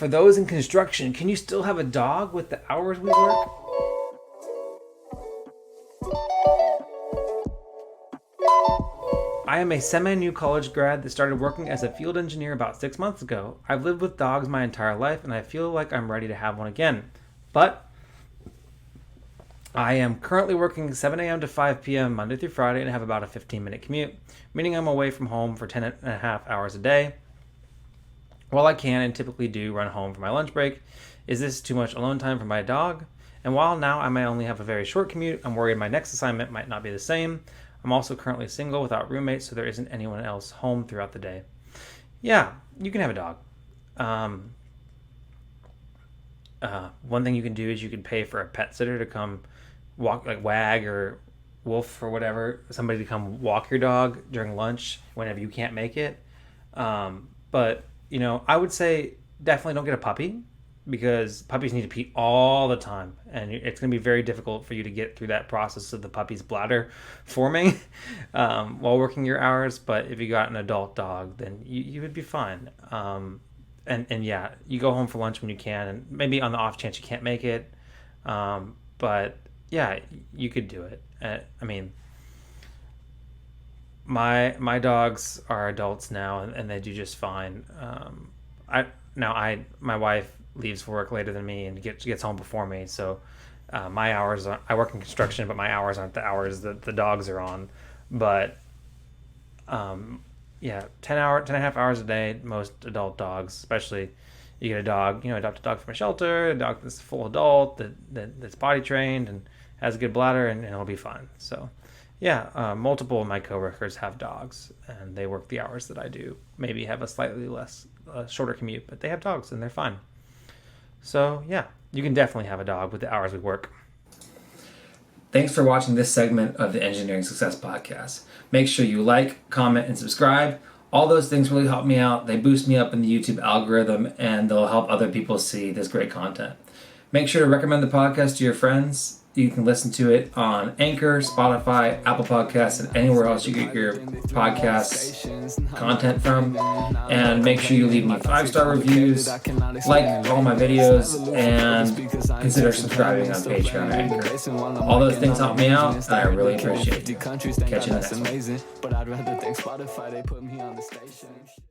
For those in construction, can you still have a dog with the hours we work? I am a semi-new college grad that started working as a field engineer about 6 months ago. I've lived with dogs my entire life and I feel like I'm ready to have one again. But I am currently working 7 a.m. to 5 p.m. Monday through Friday and have about a 15-minute commute, meaning I'm away from home for 10 and a half hours a day. While I can and typically do run home for my lunch break, is this too much alone time for my dog? And while now I may only have a very short commute, I'm worried my next assignment might not be the same. I'm also currently single without roommates, so there isn't anyone else home throughout the day. Yeah, you can have a dog. One thing you can do is you can pay for a pet sitter to come walk, like Wag or Wolf or whatever, somebody to come walk your dog during lunch whenever you can't make it. But I would say definitely don't get a puppy, because puppies need to pee all the time, and it's going to be very difficult for you to get through that process of the puppy's bladder forming while working your hours. But if you got an adult dog, then you would be fine. And yeah, you go home for lunch when you can, and maybe on the off chance you can't make it. But yeah, you could do it. My dogs are adults now, and they do just fine. My wife leaves for work later than me and gets home before me, so my hours I work in construction, but my hours aren't the hours that the dogs are on. But 10 and a half hours a day, most adult dogs, especially you get a dog, adopt a dog from a shelter, a dog that's full adult, that's potty trained and has a good bladder, and it'll be fine. So yeah, multiple of my coworkers have dogs, and they work the hours that I do. Maybe have a slightly less shorter commute, but they have dogs and they're fine. So yeah, you can definitely have a dog with the hours we work. Thanks for watching this segment of the Engineering Success Podcast. Make sure you like, comment, and subscribe. All those things really help me out. They boost me up in the YouTube algorithm, and they'll help other people see this great content. Make sure to recommend the podcast to your friends. You can listen to it on Anchor, Spotify, Apple Podcasts, and anywhere else you get your podcast content from. And make sure you leave me 5-star reviews, like all my videos, and consider subscribing on Patreon or Anchor. All those things help me out, and I really appreciate it. Catch you in the next one.